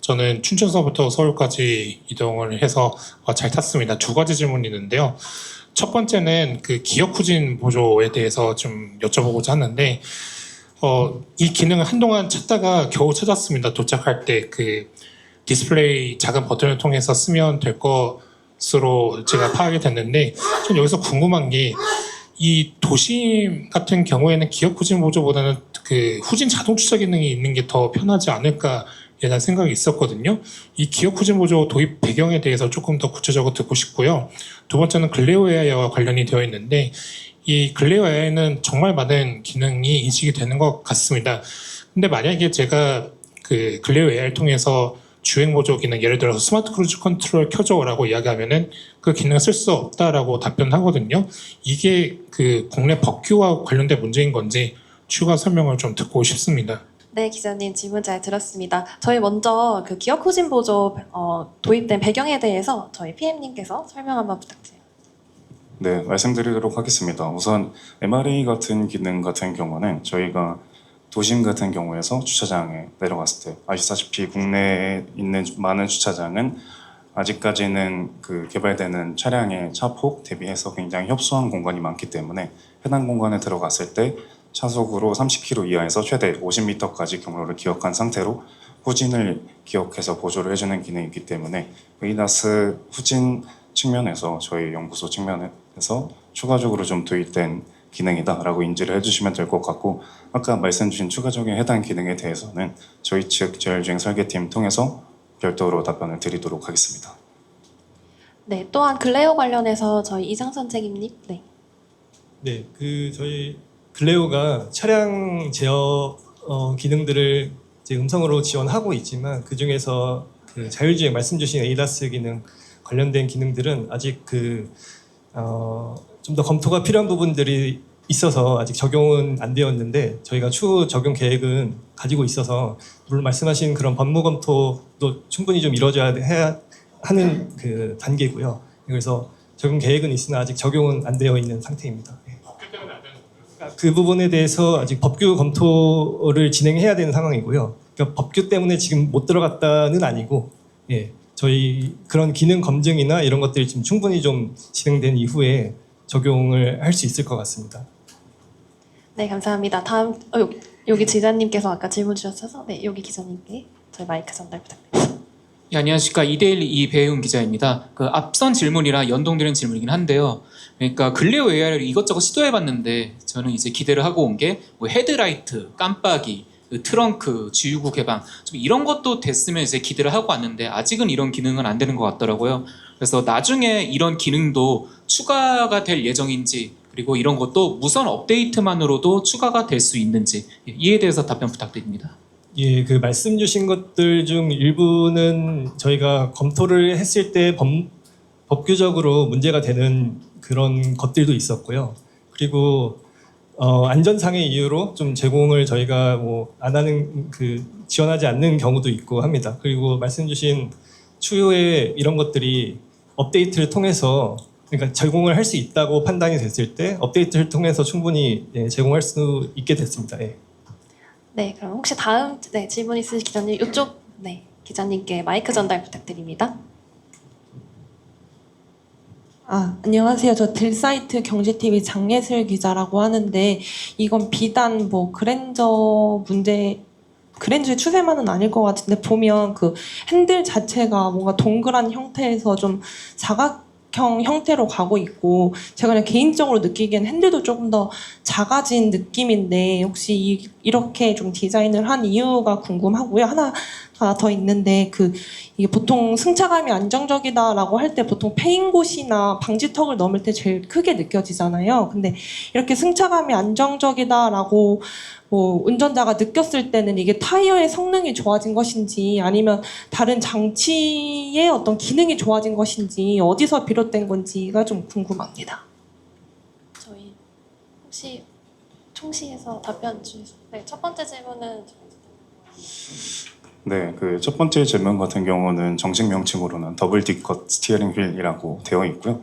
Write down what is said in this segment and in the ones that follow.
저는 춘천서부터 서울까지 이동을 해서 잘 탔습니다. 두 가지 질문이 있는데요. 첫 번째는 그 기억 후진 보조에 대해서 좀 여쭤보고자 하는데 이 기능을 한동안 찾다가 겨우 찾았습니다. 도착할 때 그 디스플레이 작은 버튼을 통해서 쓰면 될 것으로 제가 파악이 됐는데 좀 여기서 궁금한 게 이 도심 같은 경우에는 기억 후진 보조보다는 그 후진 자동 추적 기능이 있는 게 더 편하지 않을까 라는 생각이 있었거든요. 이 기억 후진 보조 도입 배경에 대해서 조금 더 구체적으로 듣고 싶고요. 두 번째는 글레오 AI와 관련이 되어 있는데 이 글레오 AI는 정말 많은 기능이 인식이 되는 것 같습니다. 근데 만약에 제가 그 글레오 AI를 통해서 주행 보조 기능, 예를 들어서 스마트 크루즈 컨트롤 켜줘라고 이야기하면은 그 기능을 쓸 수 없다라고 답변하거든요. 이게 그 국내 법규와 관련된 문제인 건지 추가 설명을 좀 듣고 싶습니다. 네, 기자님 질문 잘 들었습니다. 저희 먼저 그 기억 후진 보조 도입된 배경에 대해서 저희 PM님께서 설명 한번 부탁드려요. 네, 말씀드리도록 하겠습니다. 우선 MRA 같은 기능 같은 경우는 저희가 도심 같은 경우에서 주차장에 내려갔을 때 아시다시피 국내에 있는 많은 주차장은 아직까지는 그 개발되는 차량의 차폭 대비해서 굉장히 협소한 공간이 많기 때문에 해당 공간에 들어갔을 때 차속으로 30km 이하에서 최대 50m까지 경로를 기억한 상태로 후진을 기억해서 보조를 해주는 기능이 있기 때문에 ADAS 후진 측면에서 저희 연구소 측면에서 추가적으로 좀 도입된 기능이다라고 인지를 해주시면 될 것 같고, 아까 말씀 주신 추가적인 해당 기능에 대해서는 저희 측 제일주행 설계팀 통해서 별도로 답변을 드리도록 하겠습니다. 네, 또한 글레오 관련해서 저희 이장선 책임님. 네. 네, 저희 글레오가 차량 제어 기능들을 이제 음성으로 지원하고 있지만 그 중에서 그 자율주행 말씀 주신 ADAS 기능 관련된 기능들은 아직 좀 더 검토가 필요한 부분들이 있어서 아직 적용은 안 되었는데 저희가 추후 적용 계획은 가지고 있어서 물론 말씀하신 그런 법무 검토도 충분히 좀 해야 하는 그 단계고요. 그래서 적용 계획은 있으나 아직 적용은 안 되어 있는 상태입니다. 그 부분에 대해서 아직 법규 검토를 진행해야 되는 상황이고요. 그러니까 법규 때문에 지금 못 들어갔다는 아니고, 예, 저희 그런 기능 검증이나 이런 것들이 지금 충분히 좀 진행된 이후에 적용을 할 수 있을 것 같습니다. 네, 감사합니다. 다음 여기 기자님께서 아까 질문 주셔서 네, 여기 기자님께 저희 마이크 전달 부탁드립니다. 예, 안녕하십니까. 이데일리 이배훈 기자입니다. 그 앞선 질문이랑 연동되는 질문이긴 한데요. 그러니까 글레오 AI를 이것저것 시도해봤는데 저는 이제 기대를 하고 온 게 뭐 헤드라이트, 깜빡이, 그 트렁크, 주유구 개방 좀 이런 것도 됐으면 이제 기대를 하고 왔는데 아직은 이런 기능은 안 되는 것 같더라고요. 그래서 나중에 이런 기능도 추가가 될 예정인지, 그리고 이런 것도 무선 업데이트만으로도 추가가 될 수 있는지 이에 대해서 답변 부탁드립니다. 예, 그 말씀 주신 것들 중 일부는 저희가 검토를 했을 때 법규적으로 문제가 되는 그런 것들도 있었고요. 그리고 안전상의 이유로 좀 제공을 저희가 뭐 안 하는 지원하지 않는 경우도 있고 합니다. 그리고 말씀 주신 추후에 이런 것들이 업데이트를 통해서 그러니까 제공을 할 수 있다고 판단이 됐을 때 업데이트를 통해서 충분히 제공할 수 있게 됐습니다. 예. 네, 그럼 혹시 다음 질문 있으신 기자님 이쪽 기자님께 마이크 전달 부탁드립니다. 안녕하세요. 저 딜사이트 경제TV 장예슬 기자라고 하는데 이건 비단 뭐 그랜저의 추세만은 아닐 것 같은데 보면 그 핸들 자체가 뭔가 동그란 형태에서 좀 사각형 형태로 가고 있고 제가 그냥 개인적으로 느끼기엔 핸들도 조금 더 작아진 느낌인데 혹시 이렇게 좀 디자인을 한 이유가 궁금하고요. 하나 더 있는데 이게 보통 승차감이 안정적이다라고 할 때 보통 페인곳이나 방지턱을 넘을 때 제일 크게 느껴지잖아요. 근데 이렇게 승차감이 안정적이다라고 뭐 운전자가 느꼈을 때는 이게 타이어의 성능이 좋아진 것인지 아니면 다른 장치의 어떤 기능이 좋아진 것인지 어디서 비롯된 건지가 좀 궁금합니다. 저희 혹시 총시에서 답변 주시죠. 네, 첫 번째 질문은 네, 그 첫 번째 질문 같은 경우는 정식 명칭으로는 더블 디컷 스티어링 휠이라고 되어 있고요.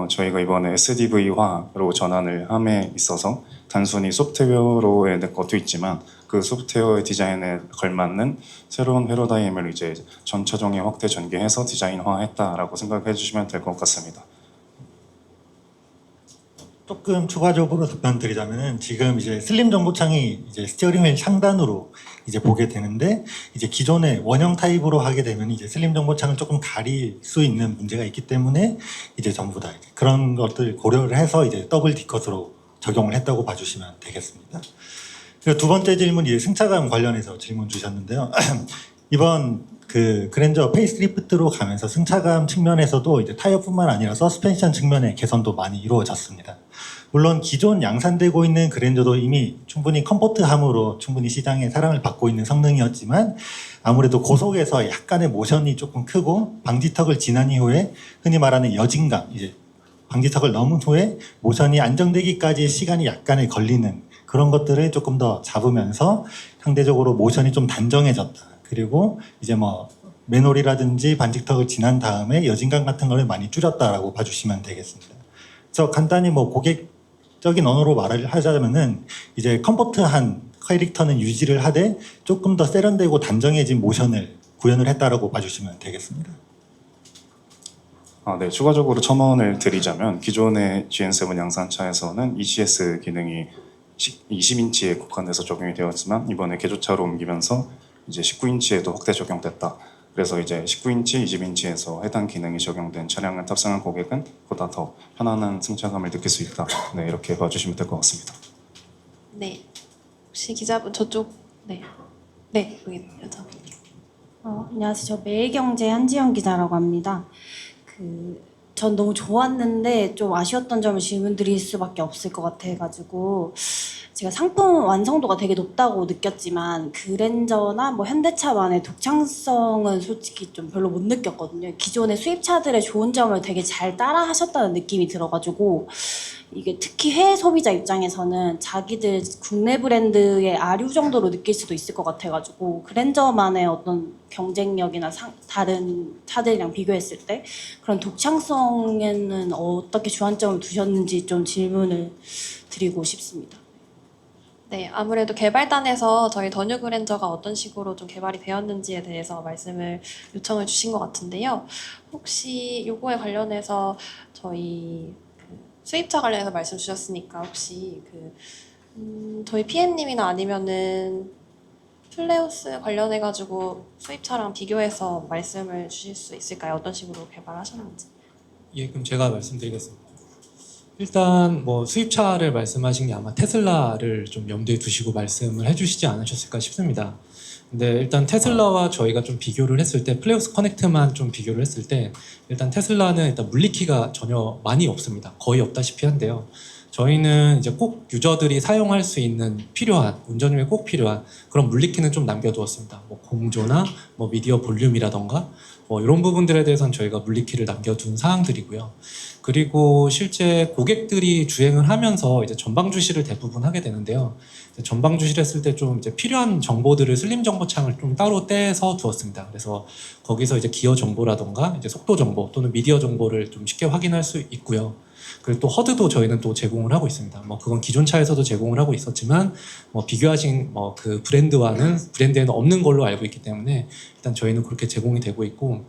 저희가 이번에 SDV화로 전환을 함에 있어서 단순히 소프트웨어로의 것도 있지만 그 소프트웨어의 디자인에 걸맞는 새로운 패러다임을 이제 전차종에 확대 전개해서 디자인화했다라고 생각해 주시면 될 것 같습니다. 조금 추가적으로 답변드리자면은 지금 이제 슬림 정보창이 이제 스티어링 휠 상단으로 이제 보게 되는데 이제 기존의 원형 타입으로 하게 되면 이제 슬림 정보창을 조금 가릴 수 있는 문제가 있기 때문에 이제 전부 다 이제 그런 것들 고려를 해서 이제 더블 D컷으로 적용을 했다고 봐주시면 되겠습니다. 그리고 두 번째 질문 이제 승차감 관련해서 질문 주셨는데요. 이번 그 그랜저 페이스리프트로 가면서 승차감 측면에서도 이제 타이어뿐만 아니라 서스펜션 측면의 개선도 많이 이루어졌습니다. 물론 기존 양산되고 있는 그랜저도 이미 충분히 컴포트함으로 충분히 시장의 사랑을 받고 있는 성능이었지만 아무래도 고속에서 약간의 모션이 조금 크고 방지턱을 지난 이후에 흔히 말하는 여진감, 이제 방지턱을 넘은 후에 모션이 안정되기까지 시간이 약간의 걸리는 그런 것들을 조금 더 잡으면서 상대적으로 모션이 좀 단정해졌다. 그리고 이제 뭐 맨홀이라든지 반직턱을 지난 다음에 여진감 같은 거를 많이 줄였다라고 봐주시면 되겠습니다. 그래서 간단히 뭐 고객적인 언어로 말을 하자면은 이제 컴포트한 캐릭터는 유지를 하되 조금 더 세련되고 단정해진 모션을 구현을 했다라고 봐주시면 되겠습니다. 네, 추가적으로 첨언을 드리자면 기존의 GN7 양산차에서는 ECS 기능이 20인치에 국한돼서 적용이 되었지만 이번에 개조차로 옮기면서 이제 19인치에도 확대 적용됐다. 그래서 이제 19인치, 20인치에서 해당 기능이 적용된 차량을 탑승한 고객은 보다 더 편안한 승차감을 느낄 수 있다. 네, 이렇게 봐주시면 될 것 같습니다. 네. 혹시 기자분 저쪽 네. 네, 여기 여쭤볼게요. 안녕하세요. 저 매일경제 한지영 기자라고 합니다. 전 너무 좋았는데 좀 아쉬웠던 점을 질문 드릴 수밖에 없을 것 같아가지고 제가 상품 완성도가 되게 높다고 느꼈지만 그랜저나 뭐 현대차만의 독창성은 솔직히 좀 별로 못 느꼈거든요. 기존의 수입차들의 좋은 점을 되게 잘 따라 하셨다는 느낌이 들어가지고 이게 특히 해외 소비자 입장에서는 자기들 국내 브랜드의 아류 정도로 느낄 수도 있을 것 같아가지고 그랜저만의 어떤 경쟁력이나 다른 차들이랑 비교했을 때 그런 독창성에는 어떻게 주안점을 두셨는지 좀 질문을 드리고 싶습니다. 네, 아무래도 개발단에서 저희 더 뉴 그랜저가 어떤 식으로 좀 개발이 되었는지에 대해서 말씀을 요청을 주신 것 같은데요. 혹시 요거에 관련해서 저희 수입차 관련해서 말씀 주셨으니까 혹시 저희 PM님이나 아니면은 플레우스 관련해가지고 수입차랑 비교해서 말씀을 주실 수 있을까요? 어떤 식으로 개발하셨는지. 예, 그럼 제가 말씀드리겠습니다. 일단 뭐 수입차를 말씀하신 게 아마 테슬라를 좀 염두에 두시고 말씀을 해주시지 않으셨을까 싶습니다. 근데 일단 테슬라와 저희가 좀 비교를 했을 때 플레우스 커넥트만 좀 비교를 했을 때 일단 테슬라는 일단 물리키가 전혀 많이 없습니다. 거의 없다시피 한데요. 저희는 이제 꼭 유저들이 사용할 수 있는 필요한 운전 중에 꼭 필요한 그런 물리키는 좀 남겨두었습니다. 뭐 공조나 뭐 미디어 볼륨이라던가 뭐 이런 부분들에 대해서는 저희가 물리키를 남겨둔 사항들이고요. 그리고 실제 고객들이 주행을 하면서 이제 전방 주시를 대부분 하게 되는데요. 전방 주시를 했을 때 좀 이제 필요한 정보들을 슬림 정보창을 좀 따로 떼서 두었습니다. 그래서 거기서 이제 기어 정보라던가 이제 속도 정보 또는 미디어 정보를 좀 쉽게 확인할 수 있고요. 그리고 또 허드도 저희는 또 제공을 하고 있습니다. 뭐 그건 기존 차에서도 제공을 하고 있었지만 뭐 비교하신 뭐 그 브랜드에는 없는 걸로 알고 있기 때문에 일단 저희는 그렇게 제공이 되고 있고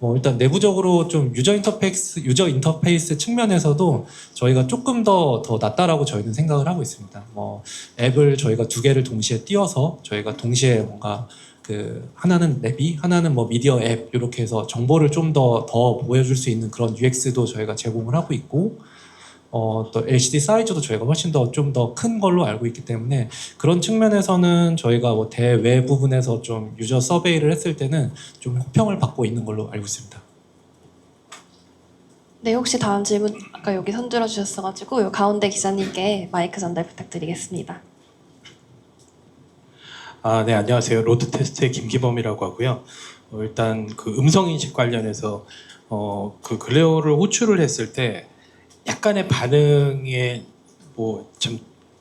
뭐 일단 내부적으로 좀 유저 인터페이스 측면에서도 저희가 조금 더 낫다라고 저희는 생각을 하고 있습니다. 뭐 앱을 저희가 2개를 동시에 띄워서 저희가 동시에 뭔가 그 하나는 내비, 하나는 뭐 미디어 앱 이렇게 해서 정보를 좀 더 보여줄 수 있는 그런 UX도 저희가 제공을 하고 있고 또 LCD 사이즈도 저희가 훨씬 좀 더 큰 걸로 알고 있기 때문에 그런 측면에서는 저희가 뭐 대외 부분에서 좀 유저 서베이를 했을 때는 좀 호평을 받고 있는 걸로 알고 있습니다. 네, 혹시 다음 질문 아까 여기 손들어 주셨어가지고 요 가운데 기자님께 마이크 전달 부탁드리겠습니다. 네, 안녕하세요. 로드 테스트의 김기범이라고 하고요. 일단 그 음성 인식 관련해서 그 글레오를 호출을 했을 때 약간의 반응에 뭐 좀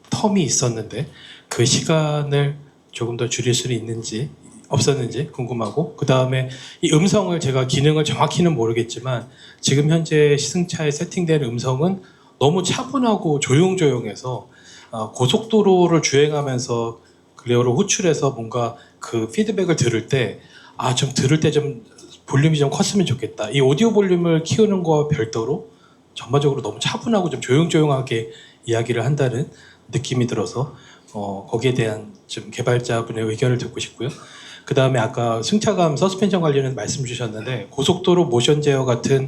텀이 있었는데 그 시간을 조금 더 줄일 수 있는지 없었는지 궁금하고, 그 다음에 이 음성을 제가 기능을 정확히는 모르겠지만 지금 현재 시승차에 세팅된 음성은 너무 차분하고 조용조용해서 고속도로를 주행하면서 글레어를 호출해서 뭔가 그 피드백을 들을 때 좀 들을 때 좀 볼륨이 좀 컸으면 좋겠다. 이 오디오 볼륨을 키우는 거와 별도로 전반적으로 너무 차분하고 좀 조용조용하게 이야기를 한다는 느낌이 들어서 거기에 대한 좀 개발자분의 의견을 듣고 싶고요. 그 다음에 아까 승차감 서스펜션 관련해서 말씀 주셨는데 고속도로 모션 제어 같은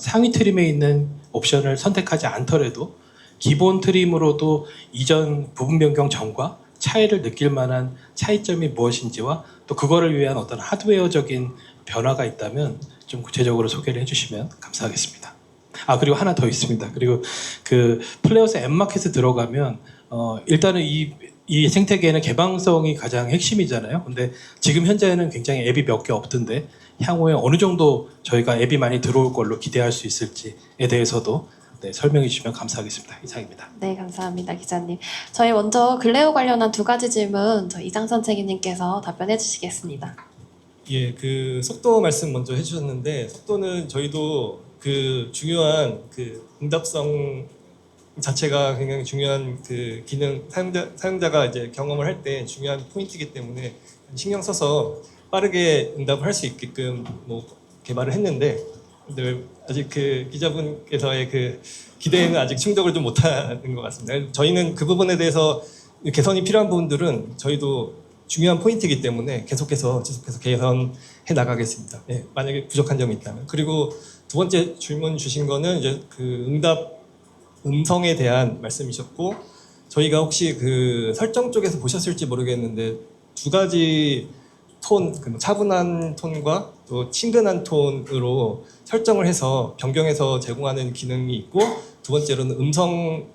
상위 트림에 있는 옵션을 선택하지 않더라도 기본 트림으로도 이전 부분 변경 전과 차이를 느낄 만한 차이점이 무엇인지와 또 그거를 위한 어떤 하드웨어적인 변화가 있다면 좀 구체적으로 소개를 해주시면 감사하겠습니다. 그리고 하나 더 있습니다. 그리고 그 플레이어스 앱마켓에 들어가면 일단은 이 생태계에는 개방성이 가장 핵심이잖아요. 근데 지금 현재는 굉장히 앱이 몇 개 없던데 향후에 어느 정도 저희가 앱이 많이 들어올 걸로 기대할 수 있을지에 대해서도 설명해 주시면 감사하겠습니다. 이상입니다. 네, 감사합니다, 기자님. 저희 먼저 글레오 관련한 2가지 질문 저희 이장선 책임님께서 답변해 주시겠습니다. 예, 그 속도 말씀 먼저 해주셨는데 속도는 저희도 그 중요한 그 응답성 자체가 굉장히 중요한 그 기능 사용자가 이제 경험을 할 때 중요한 포인트이기 때문에 신경 써서 빠르게 응답을 할 수 있게끔 뭐 개발을 했는데 근데 아직 그 기자분께서의 그 기대에는 아직 충족을 좀 못하는 것 같습니다. 저희는 그 부분에 대해서 개선이 필요한 부분들은 저희도 중요한 포인트이기 때문에 계속해서 개선해 나가겠습니다. 네, 만약에 부족한 점이 있다면. 그리고 두 번째 질문 주신 거는 이제 그 응답 음성에 대한 말씀이셨고 저희가 혹시 그 설정 쪽에서 보셨을지 모르겠는데 2가지 톤, 그 차분한 톤과 또 친근한 톤으로 설정을 해서 변경해서 제공하는 기능이 있고 두 번째로는 음성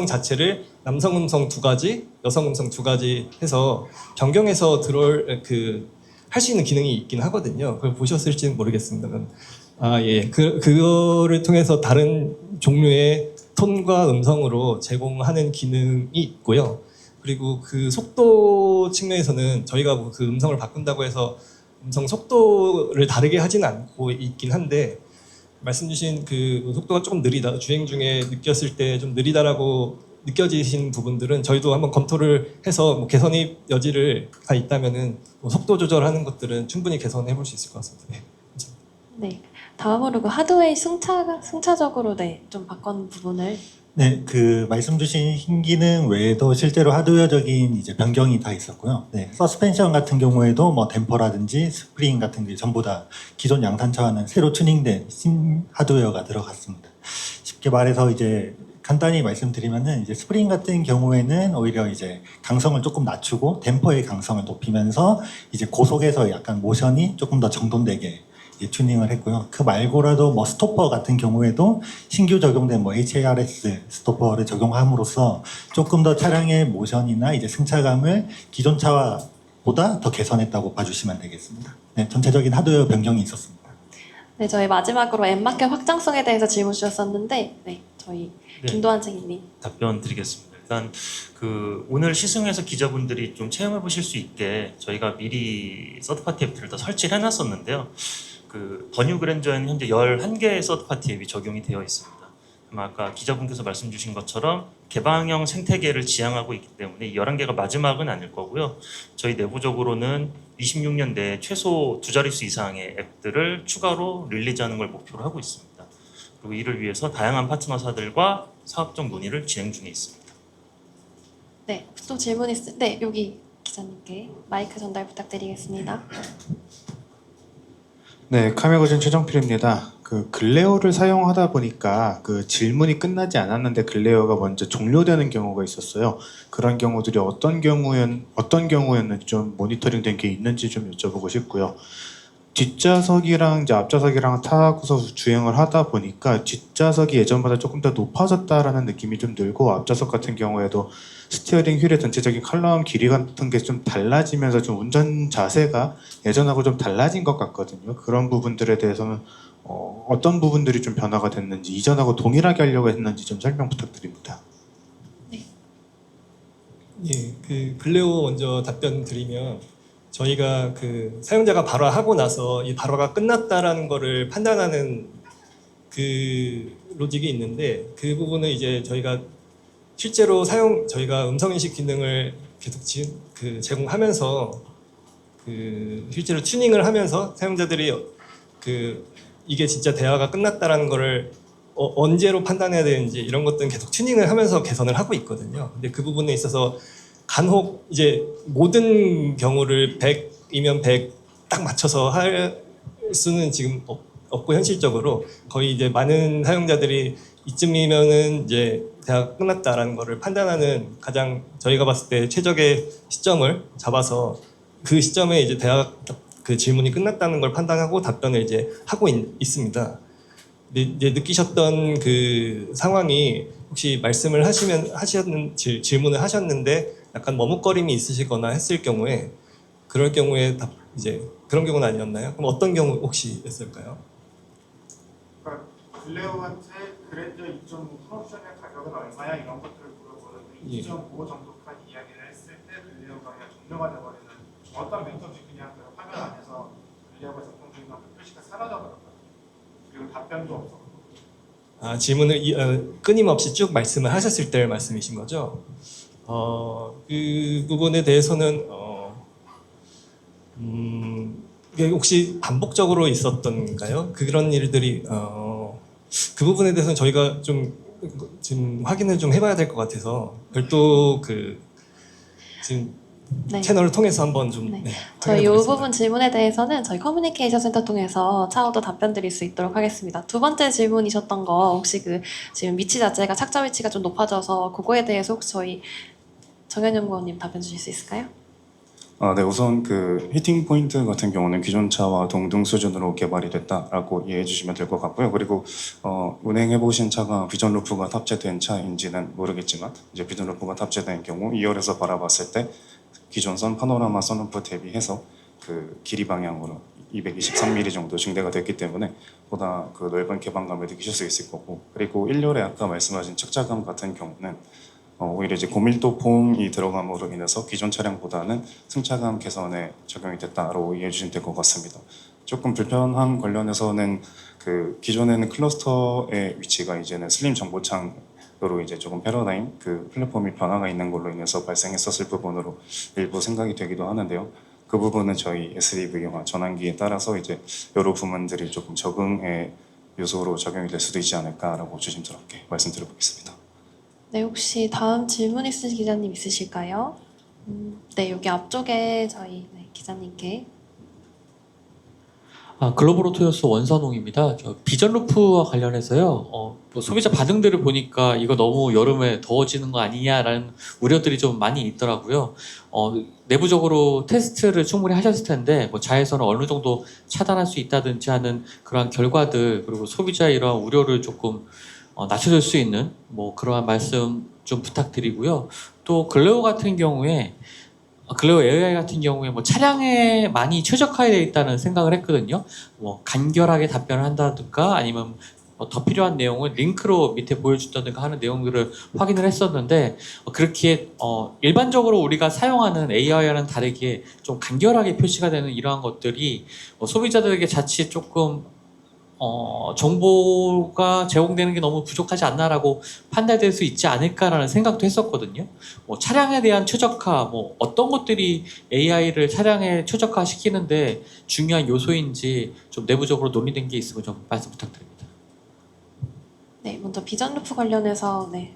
자체를 남성 음성 2가지, 여성 음성 2가지 해서 변경해서 할 수 있는 기능이 있긴 하거든요. 그걸 보셨을지는 모르겠습니다만 예, 그거를 통해서 다른 종류의 톤과 음성으로 제공하는 기능이 있고요. 그리고 그 속도 측면에서는 저희가 그 음성을 바꾼다고 해서 음성 속도를 다르게 하지는 않고 있긴 한데 말씀 주신 그 속도가 조금 느리다, 주행 중에 느꼈을 때 좀 느리다라고 느껴지신 부분들은 저희도 한번 검토를 해서 뭐 개선의 여지가 있다면은 뭐 속도 조절하는 것들은 충분히 개선해 볼 수 있을 것 같습니다. 네. 네, 다음으로 그 하드웨어 승차적으로 좀 바꾼 부분을 네, 그 말씀 주신 신기능 외에도 실제로 하드웨어적인 이제 변경이 다 있었고요. 네, 서스펜션 같은 경우에도 뭐 댐퍼라든지 스프링 같은 게 전부 다 기존 양탄차와는 새로 튜닝된 신 하드웨어가 들어갔습니다. 쉽게 말해서 이제 간단히 말씀드리면은 이제 스프링 같은 경우에는 오히려 이제 강성을 조금 낮추고 댐퍼의 강성을 높이면서 이제 고속에서 약간 모션이 조금 더 정돈되게 튜닝을 했고요. 그 말고라도 뭐 스토퍼 같은 경우에도 신규 적용된 뭐 HARS 스토퍼를 적용함으로써 조금 더 차량의 모션이나 이제 승차감을 기존 차보다 더 개선했다고 봐주시면 되겠습니다. 네, 전체적인 하드웨어 변경이 있었습니다. 네, 저희 마지막으로 앱마켓 확장성에 대해서 질문 주셨었는데 네, 저희 김도환 책임님 답변 드리겠습니다. 일단 그 오늘 시승에서 기자분들이 좀 체험해 보실 수 있게 저희가 미리 서드파티 앱들을 다 설치를 해놨었는데요. 그 더뉴 그랜저에는 현재 11개의 서드파티 앱이 적용이 되어 있습니다. 아까 기자분께서 말씀 주신 것처럼 개방형 생태계를 지향하고 있기 때문에 이 11개가 마지막은 아닐 거고요. 저희 내부적으로는 26년 내에 최소 2자릿수 이상의 앱들을 추가로 릴리즈하는 걸 목표로 하고 있습니다. 그리고 이를 위해서 다양한 파트너사들과 사업적 논의를 진행 중에 있습니다. 네, 또 질문 네, 여기 기자님께 마이크 전달 부탁드리겠습니다. 네, 카메거진 최정필입니다. 그 글레어를 사용하다 보니까 그 질문이 끝나지 않았는데 글레어가 먼저 종료되는 경우가 있었어요. 그런 경우들이 어떤 경우였는지 좀 모니터링된 게 있는지 좀 여쭤보고 싶고요. 뒷좌석이랑 이제 앞좌석이랑 타고서 주행을 하다 보니까 뒷좌석이 예전보다 조금 더 높아졌다라는 느낌이 좀 들고 앞좌석 같은 경우에도 스티어링 휠의 전체적인 컬럼 길이 같은 게 좀 달라지면서 좀 운전 자세가 예전하고 좀 달라진 것 같거든요. 그런 부분들에 대해서는 어떤 부분들이 좀 변화가 됐는지 이전하고 동일하게 하려고 했는지 좀 설명 부탁드립니다. 예, 그 글레오 먼저 답변 드리면 저희가 그 사용자가 발화하고 나서 이 발화가 끝났다라는 거를 판단하는 그 로직이 있는데 그 부분은 이제 저희가 실제로 저희가 음성인식 기능을 계속 제공하면서 그 실제로 튜닝을 하면서 사용자들이 이게 진짜 대화가 끝났다라는 거를 언제로 판단해야 되는지 이런 것들은 계속 튜닝을 하면서 개선을 하고 있거든요. 근데 그 부분에 있어서 간혹 이제 모든 경우를 100이면 100 딱 맞춰서 할 수는 지금 없고 현실적으로 거의 이제 많은 사용자들이 이쯤이면은 이제 대화가 끝났다라는 거를 판단하는 가장 저희가 봤을 때 최적의 시점을 잡아서 그 시점에 이제 그 질문이 끝났다는 걸 판단하고 답변을 이제 하고 있습니다. 근데 이제 느끼셨던 그 상황이 혹시 말씀을 질문을 하셨는데 약간 머뭇거림이 있으시거나 했을 경우에 그럴 경우에 이제 그런 경우는 아니었나요? 그럼 어떤 경우 혹시 있을까요? 그러니까 글레오한테 그랜저 2.5 풀옵션의 가격은 얼마야 이런 것들을 물어보는데 예. 2.5 정도까지 이야기를 했을 때 글레오가 그냥 종료가 돼버리는 어떤 멘트 없이 그냥 그 화면 안에서 글레오가 작동 중인 만큼 표시가 사라져버렸거든요. 그리고 답변도 없었고. 질문을 끊임없이 쭉 말씀을 하셨을 때를 말씀이신 거죠? 그 부분에 대해서는 이게 혹시 반복적으로 있었던가요? 그런 일들이 그 부분에 대해서는 저희가 지금 확인을 좀 해봐야 될 것 같아서 별도 지금 네. 채널을 통해서 한번 좀 네. 네, 저희 이 확인해 보겠습니다. 부분 질문에 대해서는 저희 커뮤니케이션 센터 통해서 차후도 답변 드릴 수 있도록 하겠습니다. 두 번째 질문이셨던 거 혹시 지금 위치 자체가 착자 위치가 좀 높아져서 그거에 대해서 혹시 저희 정현 연구원님 답변 주실 수 있을까요? 네, 우선 그 히팅 포인트 같은 경우는 기존 차와 동등 수준으로 개발이 됐다라고 이해해 주시면 될 것 같고요. 그리고 운행해 보신 차가 비전 루프가 탑재된 차인지는 모르겠지만 이제 비전 루프가 탑재된 경우 2열에서 바라봤을 때 기존 선 파노라마 선루프 대비해서 그 길이 방향으로 223mm 정도 증대가 됐기 때문에 보다 그 넓은 개방감을 느끼실 수 있을 거고, 그리고 1열에 아까 말씀하신 착자감 같은 경우는 오히려 이제 고밀도 폼이 들어감으로 인해서 기존 차량보다는 승차감 개선에 적용이 됐다라고 이해해 주시면 될 것 같습니다. 조금 불편함 관련해서는 그 기존에는 클러스터의 위치가 이제는 슬림 정보창으로 이제 조금 패러다임 그 플랫폼이 변화가 있는 걸로 인해서 발생했었을 부분으로 일부 생각이 되기도 하는데요. 그 부분은 저희 SDV와 전환기에 따라서 이제 여러 부분들이 조금 적응의 요소로 적용이 될 수도 있지 않을까라고 조심스럽게 말씀드려보겠습니다. 네, 혹시 다음 질문 있으신 기자님 있으실까요? 네, 여기 앞쪽에 저희 기자님께. 글로벌 오토요스 원선홍입니다. 저 비전 루프와 관련해서요. 뭐 소비자 반응들을 보니까 이거 너무 여름에 더워지는 거 아니냐라는 우려들이 좀 많이 있더라고요. 내부적으로 테스트를 충분히 하셨을 텐데 뭐 자외선을 어느 정도 차단할 수 있다든지 하는 그러한 결과들, 그리고 소비자의 이러한 우려를 조금 낮춰줄 수 있는 뭐 그러한 말씀 좀 부탁드리고요. 또 글레오 같은 경우에 글레오 AI 같은 경우에 뭐 차량에 많이 최적화되어 있다는 생각을 했거든요. 뭐 간결하게 답변을 한다든가 아니면 더 필요한 내용을 링크로 밑에 보여준다든가 하는 내용들을 확인을 했었는데 그렇게 일반적으로 우리가 사용하는 AI와는 다르게 좀 간결하게 표시가 되는 이러한 것들이 소비자들에게 자칫 조금 정보가 제공되는 게 너무 부족하지 않나라고 판단될 수 있지 않을까라는 생각도 했었거든요. 뭐 차량에 대한 최적화, 뭐 어떤 것들이 AI를 차량에 최적화시키는데 중요한 요소인지 좀 내부적으로 논의된 게 있으면 좀 말씀 부탁드립니다. 네, 먼저 비전 루프 관련해서 네,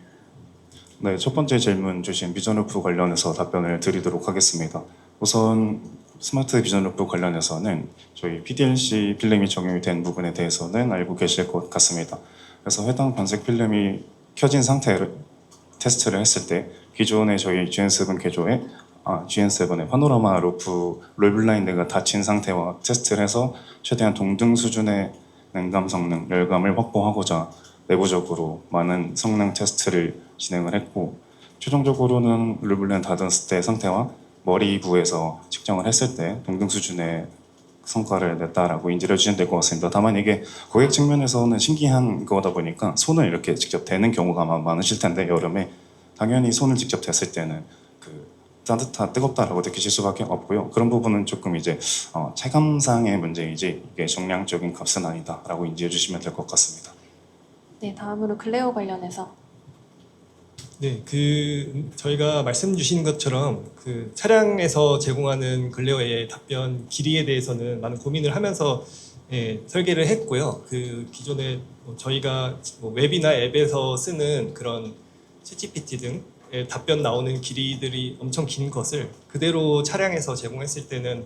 첫 번째 질문 주신 비전 루프 관련해서 답변을 드리도록 하겠습니다. 우선 스마트 비전 루프 관련해서는 저희 PDLC 필름이 적용이 된 부분에 대해서는 알고 계실 것 같습니다. 그래서 해당 변색 필름이 켜진 상태를 테스트를 했을 때 기존의 저희 GN7의 파노라마 루프 롤블라인드가 닫힌 상태와 테스트를 해서 최대한 동등 수준의 냉감 성능, 열감을 확보하고자 내부적으로 많은 성능 테스트를 진행을 했고, 최종적으로는 롤블라인드 닫았을 때 상태와 머리부에서 측정을 했을 때 동등 수준의 성과를 냈다라고 인지를 해주시면 될 것 같습니다. 다만 이게 고객 측면에서는 신기한 거다 보니까 손을 이렇게 직접 대는 경우가 아마 많으실 텐데, 여름에 당연히 손을 직접 댔을 때는 그 뜨겁다라고 느끼실 수밖에 없고요. 그런 부분은 조금 이제 체감상의 문제이지 이게 정량적인 값은 아니다라고 인지해 주시면 될 것 같습니다. 네, 다음으로 글레오 관련해서. 네, 저희가 말씀 주신 것처럼 그 차량에서 제공하는 근래어의 답변 길이에 대해서는 많은 고민을 하면서 설계를 했고요. 그 기존에 저희가 웹이나 앱에서 쓰는 그런 챗GPT 등의 답변 나오는 길이들이 엄청 긴 것을 그대로 차량에서 제공했을 때는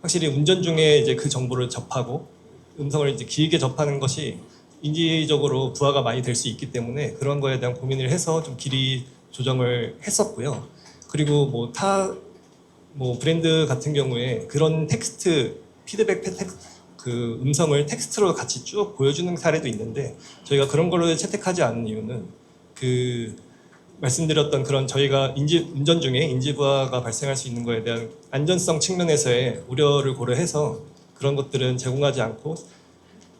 확실히 운전 중에 이제 그 정보를 접하고 음성을 이제 길게 접하는 것이 인지적으로 부하가 많이 될 수 있기 때문에 그런 거에 대한 고민을 해서 좀 길이 조정을 했었고요. 그리고 브랜드 같은 경우에 그런 텍스트 피드백 그 음성을 텍스트로 같이 쭉 보여주는 사례도 있는데 저희가 그런 걸로 채택하지 않은 이유는 그 말씀드렸던 그런 저희가 운전 중에 인지 부하가 발생할 수 있는 거에 대한 안전성 측면에서의 우려를 고려해서 그런 것들은 제공하지 않고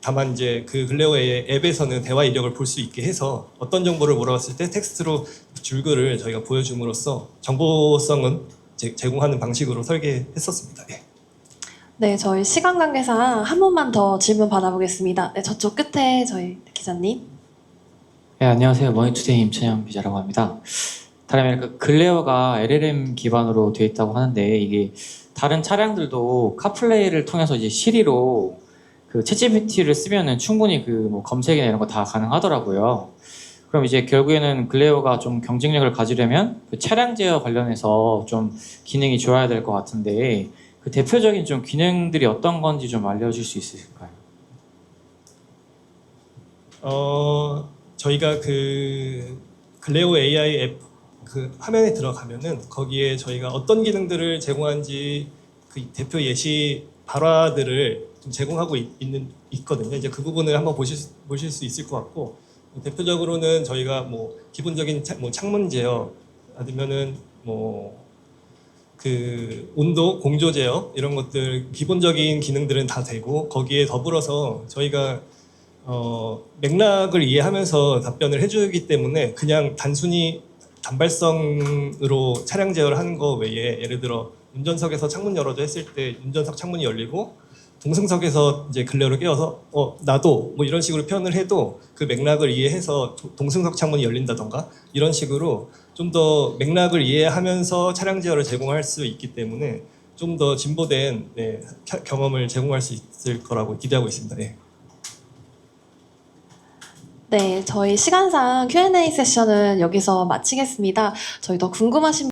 다만 이제 그 글래오의 앱에서는 대화 이력을 볼 수 있게 해서 어떤 정보를 물어봤을 때 텍스트로 줄글을 저희가 보여줌으로써 정보성은 제공하는 방식으로 설계했었습니다. 네. 네, 저희 시간 관계상 한 번만 더 질문 받아보겠습니다. 네, 저쪽 끝에 저희 기자님. 네, 안녕하세요. 머니투데이 임찬영 기자라고 합니다. 다름이 아니라 글레어가 LLM 기반으로 되어 있다고 하는데 이게 다른 차량들도 카플레이를 통해서 이제 시리로 그 챗GPT를 쓰면은 충분히 검색이나 이런 거 다 가능하더라고요. 그럼 이제 결국에는 글레어가 좀 경쟁력을 가지려면 그 차량 제어 관련해서 좀 기능이 좋아야 될 것 같은데 그 대표적인 좀 기능들이 어떤 건지 좀 알려줄 수 있을까요? 저희가 그 글레오 AI 앱 그 화면에 들어가면은 거기에 저희가 어떤 기능들을 제공하는지 그 대표 예시 발화들을 좀 제공하고 있거든요. 이제 그 부분을 한번 보실 수 있을 것 같고 대표적으로는 저희가 기본적인 창문 제어 아니면은 그 온도 공조 제어 이런 것들 기본적인 기능들은 다 되고 거기에 더불어서 저희가 맥락을 이해하면서 답변을 해주기 때문에 그냥 단순히 단발성으로 차량 제어를 하는 거 외에 예를 들어 운전석에서 창문 열어줘 했을 때 운전석 창문이 열리고 동승석에서 이제 글레어를 깨워서 나도 이런 식으로 표현을 해도 그 맥락을 이해해서 동승석 창문이 열린다던가 이런 식으로 좀 더 맥락을 이해하면서 차량 제어를 제공할 수 있기 때문에 좀 더 진보된 경험을 제공할 수 있을 거라고 기대하고 있습니다. 네. 네, 저희 시간상 Q&A 세션은 여기서 마치겠습니다. 저희 더 궁금하신